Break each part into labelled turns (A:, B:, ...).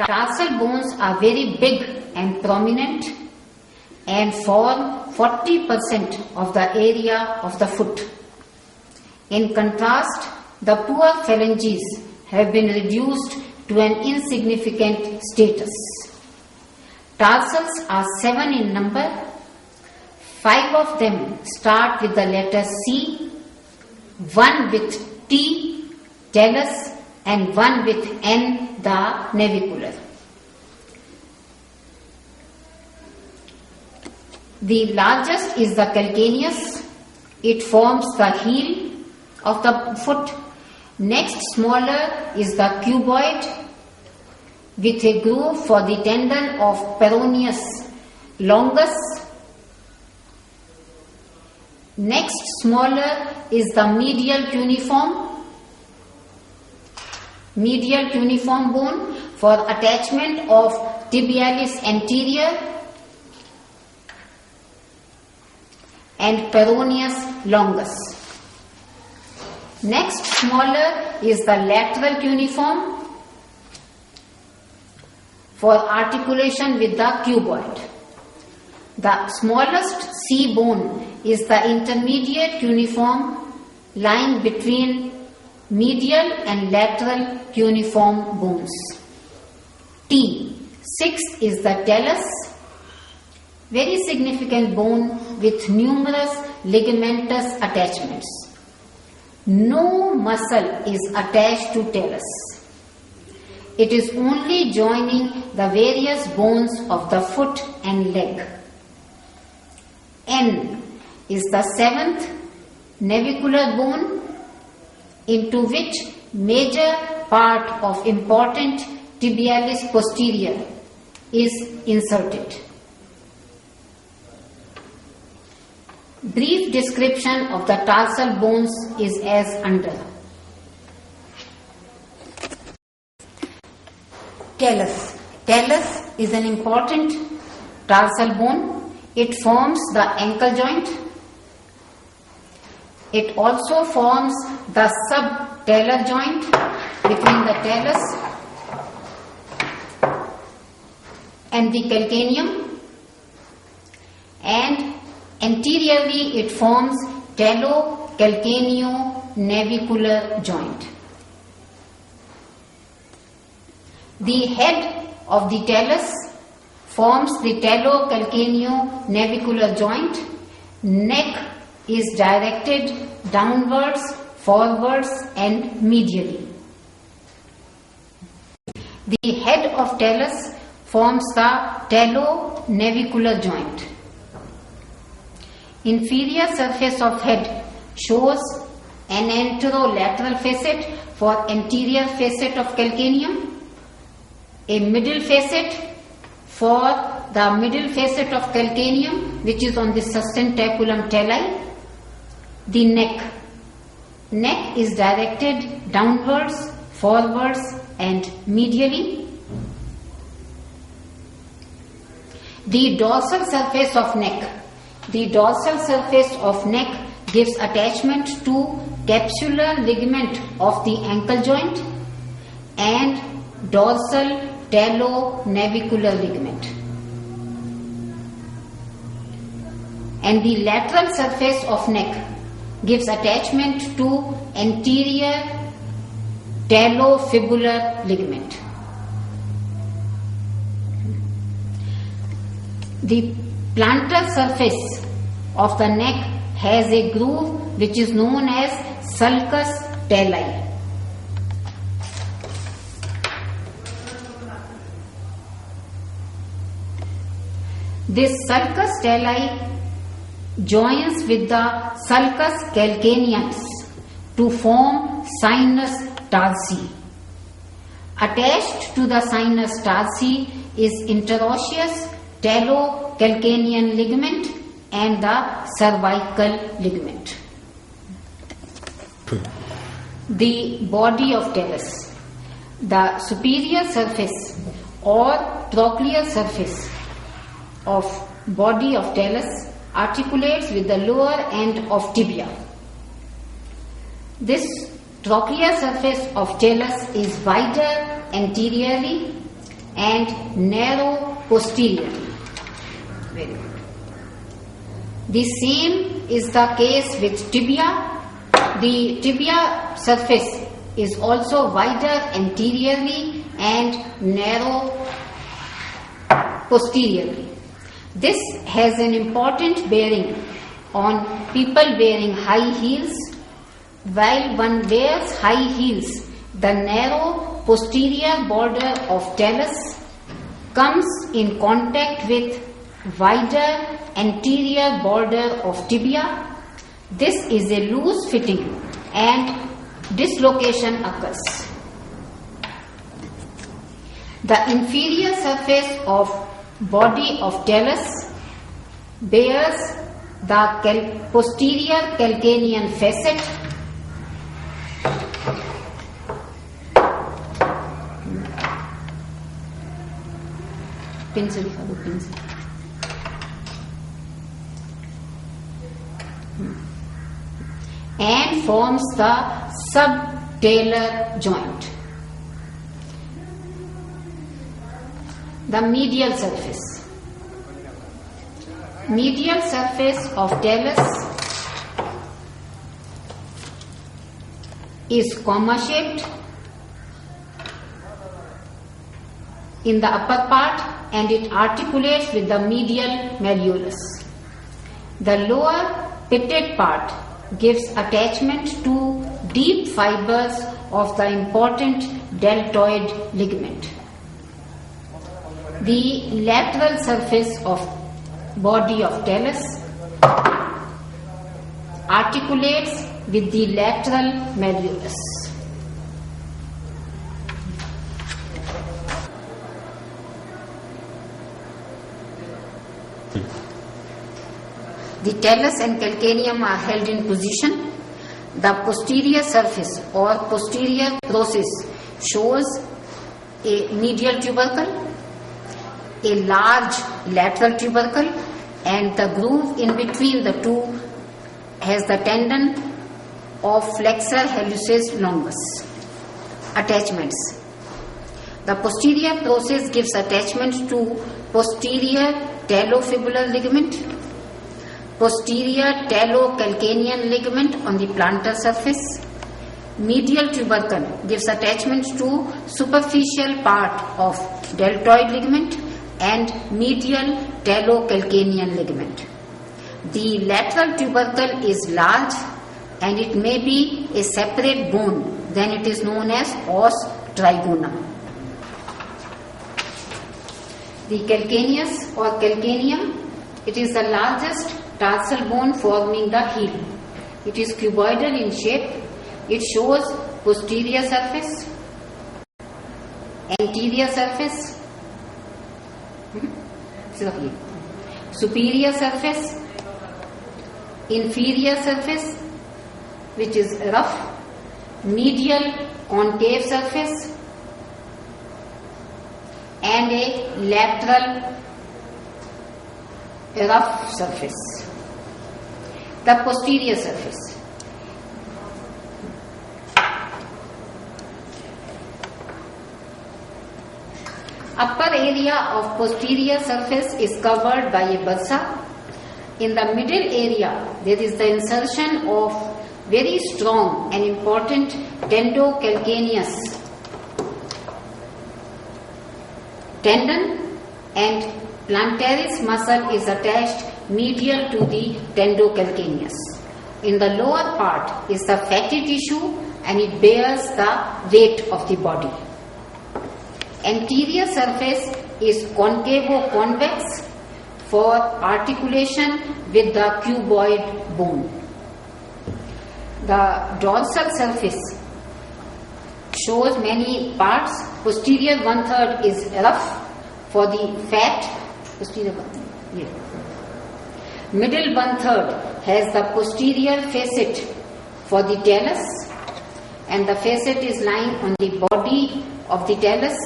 A: Tarsal bones are very big and prominent and form 40% of the area of the foot. In contrast, the poor phalanges have been reduced to an insignificant status. Tarsals are 7 in number. 5 of them start with the letter C, 1 with T, talus, and 1 with N, the navicular. The largest is the calcaneus. It forms the heel of the foot. Next smaller is the cuboid with a groove for the tendon of peroneus longus. Next smaller is the medial cuneiform bone for attachment of tibialis anterior and peroneus longus. Next smaller is the lateral cuneiform for articulation with the cuboid. The smallest C bone is the intermediate cuneiform lying between medial and lateral cuneiform bones. T. Sixth is the talus, very significant bone with numerous ligamentous attachments. No muscle is attached to talus. It is only joining the various bones of the foot and leg. N is the 7th navicular bone into which major part of important tibialis posterior is inserted. Brief description of the tarsal bones is as under. Talus. Talus is an important tarsal bone. It forms the ankle joint. It also forms the subtalar joint between the talus and the calcaneum, and anteriorly it forms talocalcaneo-navicular joint. The head of the talus forms the talocalcaneo-navicular joint. Neck is directed downwards, forwards, and medially. The head of talus forms the talonavicular joint. Inferior surface of head shows an anterolateral facet for anterior facet of calcaneum, a middle facet for the middle facet of calcaneum which is on the sustentaculum tali. The neck is directed downwards, forwards, and medially. The dorsal surface of neck. The dorsal surface of neck gives attachment to capsular ligament of the ankle joint and dorsal talonavicular ligament. And the lateral surface of neck gives attachment to anterior talofibular ligament. The plantar surface of the neck has a groove which is known as sulcus tali. This sulcus tali joins with the sulcus calcaneus to form sinus tarsi. Attached to the sinus tarsi is interosseous talocalcanean ligament and the cervical ligament. The body of talus. The superior surface or trochlear surface of body of talus articulates with the lower end of tibia. This trochlear surface of talus is wider anteriorly and narrow posteriorly. Very good. The same is the case with tibia. The tibia surface is also wider anteriorly and narrow posteriorly. This has an important bearing on people wearing high heels. While one wears high heels, the narrow posterior border of talus comes in contact with wider anterior border of tibia. This is a loose fitting and dislocation occurs. The inferior surface of body of talus bears the posterior calcanean facet pencil and forms the subtalar joint. The medial surface. Medial surface of talus is comma-shaped in the upper part and it articulates with the medial malleolus. The lower pitted part gives attachment to deep fibers of the important deltoid ligament. The lateral surface of body of talus articulates with the lateral malleolus. The talus and calcaneum are held in position. The posterior surface or posterior process shows a medial tubercle, a large lateral tubercle, and the groove in between the two has the tendon of flexor hallucis longus. Attachments. The posterior process gives attachment to posterior talofibular ligament, posterior talocalcanean ligament on the plantar surface. Medial tubercle gives attachment to superficial part of deltoid ligament and medial talocalcanean ligament. The lateral tubercle is large and it may be a separate bone, then it is known as os trigonum. The calcaneus or calcaneum, it is the largest tarsal bone forming the heel. It is cuboidal in shape. It shows posterior surface, anterior surface, superior surface, inferior surface, which is rough, medial concave surface, and a lateral rough surface. The posterior surface. Upper area of posterior surface is covered by a bursa. In the middle area, there is the insertion of very strong and important tendocalcaneus tendon, and plantaris muscle is attached medial to the tendocalcaneus. In the lower part is the fatty tissue and it bears the weight of the body. Anterior surface is concavo-convex for articulation with the cuboid bone. The dorsal surface shows many parts. Posterior 1/3 is rough for the fat. Posterior 1/3. Yeah. Middle 1/3 has the posterior facet for the talus, and the facet is lying on the body of the talus.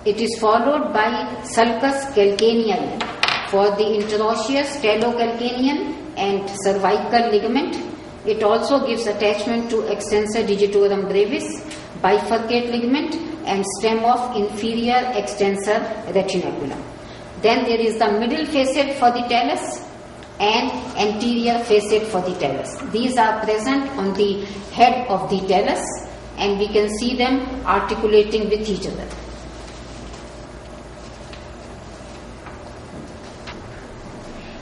A: It is followed by sulcus calcaneal for the interosseous talocalcanean and cervical ligament. It also gives attachment to extensor digitorum brevis. bifurcate ligament and stem of inferior extensor retinaculum. Then there is the middle facet for the talus and anterior facet for the talus. These are present on the head of the talus and we can see them articulating with each other.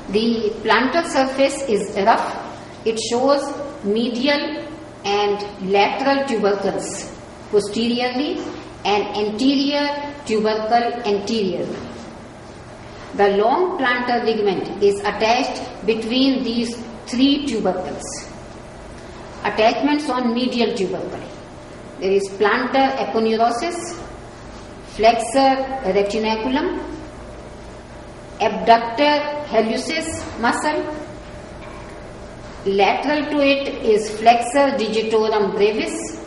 A: The plantar surface is rough. It shows medial and lateral tubercles posteriorly and anterior tubercle anteriorly. The long plantar ligament is attached between these three tubercles. Attachments on medial tubercle. There is plantar aponeurosis, flexor retinaculum, abductor hallucis muscle. Lateral to it is flexor digitorum brevis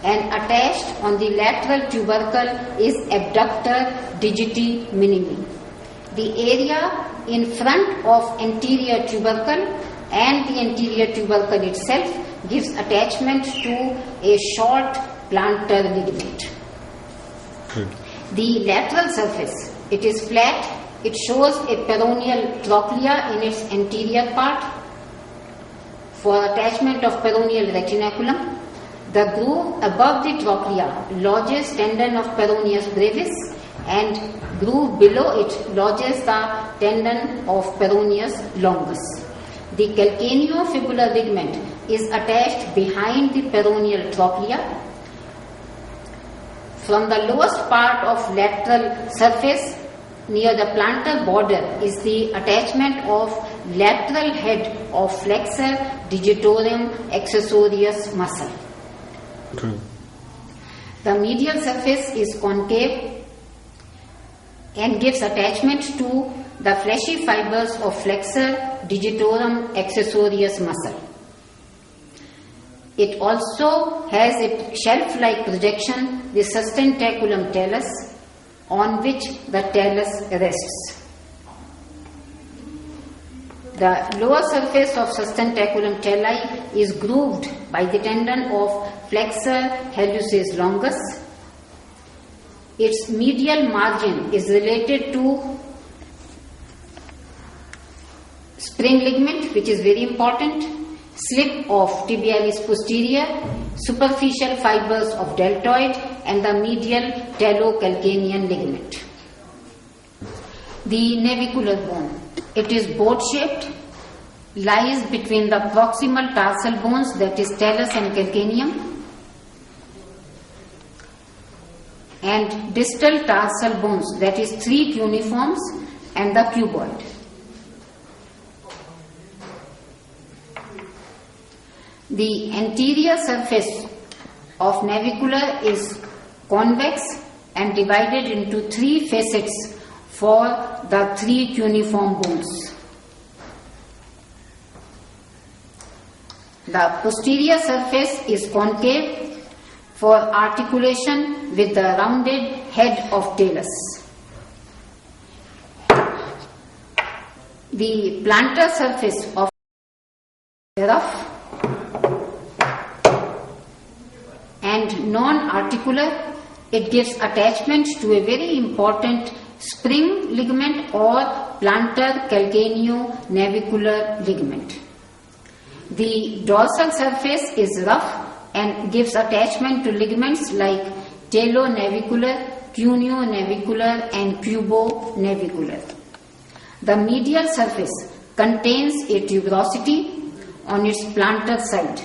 A: and attached on the lateral tubercle is abductor digiti minimi. The area in front of anterior tubercle and the anterior tubercle itself gives attachment to a short plantar ligament. The lateral surface, it is flat. It shows a peroneal trochlea in its anterior part for attachment of peroneal retinaculum. The groove above the trochlea lodges tendon of peroneus brevis and groove below it lodges the tendon of peroneus longus. The calcaneofibular ligament is attached behind the peroneal trochlea. From the lowest part of lateral surface near the plantar border is the attachment of lateral head of flexor digitorum accessorius muscle. The medial surface is concave and gives attachment to the fleshy fibers of flexor digitorum accessorius muscle. It also has a shelf-like projection, the sustentaculum talus, on which the talus rests. The lower surface of sustentaculum tali is grooved by the tendon of flexor hallucis longus. Its medial margin is related to spring ligament, which is very important, slip of tibialis posterior, superficial fibers of deltoid, and the medial talocalcanean ligament. The navicular bone, it is boat-shaped, lies between the proximal tarsal bones, that is talus and calcaneum, and distal tarsal bones, that is three cuneiforms and the cuboid. The anterior surface of navicular is convex and divided into three facets for the three cuneiform bones. The posterior surface is concave for articulation with the rounded head of talus. The plantar surface of rough and non-articular. It gives attachment to a very important spring ligament or plantar calcaneo-navicular ligament. The dorsal surface is rough and gives attachment to ligaments like talonavicular, cuneo-navicular and cubo-navicular. The medial surface contains a tuberosity on its plantar side.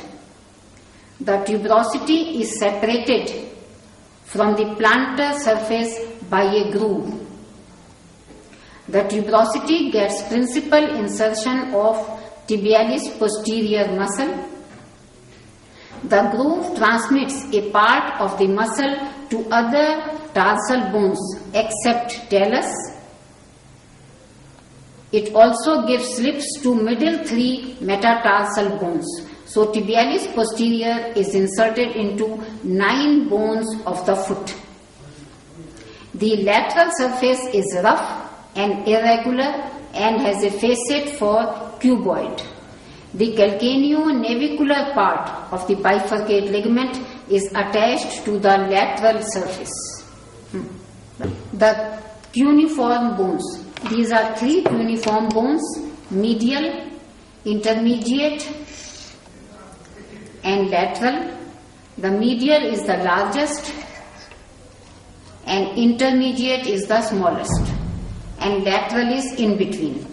A: The tuberosity is separated from the plantar surface by a groove. The tuberosity gets principal insertion of tibialis posterior muscle. The groove transmits a part of the muscle to other tarsal bones except talus. It also gives slips to middle three metatarsal bones. So tibialis posterior is inserted into 9 bones of the foot. The lateral surface is rough and irregular and has a facet for cuboid. The calcaneo-navicular part of the bifurcate ligament is attached to the lateral surface. The cuneiform bones. These are three cuneiform bones: medial, intermediate, and lateral. The medial is the largest, and intermediate is the smallest, and lateral is in between.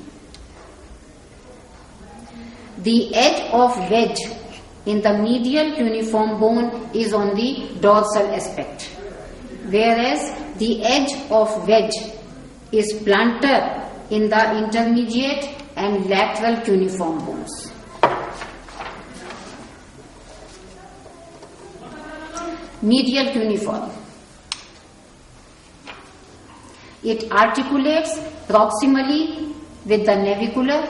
A: The edge of wedge in the medial cuneiform bone is on the dorsal aspect, whereas the edge of wedge is plantar in the intermediate and lateral cuneiform bones. Medial cuneiform. It articulates proximally with the navicular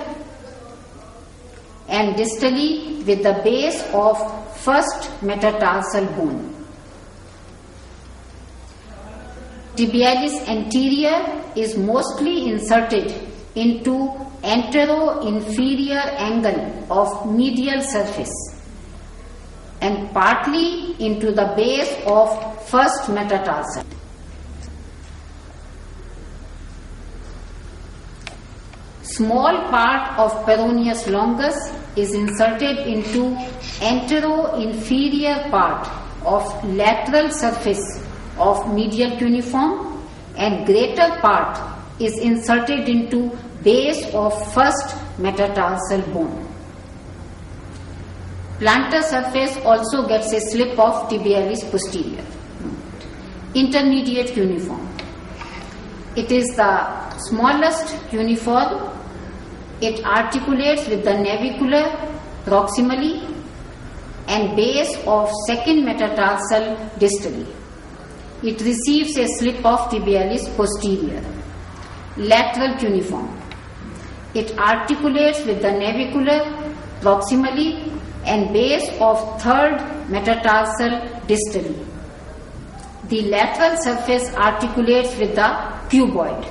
A: and distally with the base of first metatarsal bone. Tibialis anterior is mostly inserted into antero-inferior angle of medial surface and partly into the base of first metatarsal. Small part of peroneus longus is inserted into antero-inferior part of lateral surface of medial cuneiform, and greater part is inserted into base of first metatarsal bone. Plantar surface also gets a slip of tibialis posterior. Intermediate cuneiform. It is the smallest cuneiform. It articulates with the navicular proximally and base of second metatarsal distally. It receives a slip of tibialis posterior. Lateral cuneiform. It articulates with the navicular proximally and base of third metatarsal distally. The lateral surface articulates with the cuboid.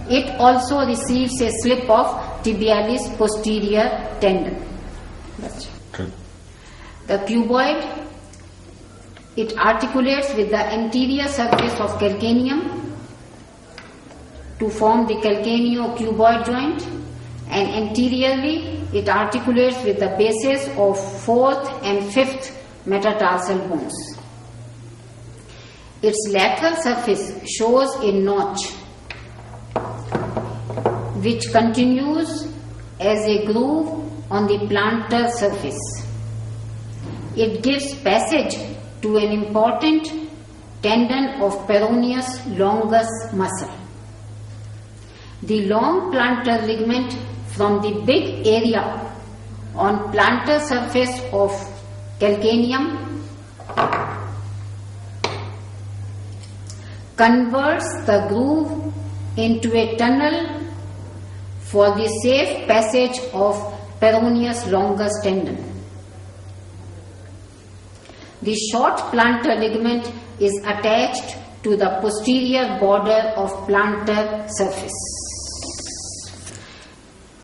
A: It also receives a slip of tibialis posterior tendon. The cuboid, it articulates with the anterior surface of calcaneum to form the calcaneo-cuboid joint, and anteriorly it articulates with the bases of fourth and fifth metatarsal bones. Its lateral surface shows a notch which continues as a groove on the plantar surface. It gives passage to an important tendon of peroneus longus muscle. The long plantar ligament from the big area on plantar surface of calcaneum converts the groove into a tunnel for the safe passage of peroneus longus tendon. The short plantar ligament is attached to the posterior border of plantar surface.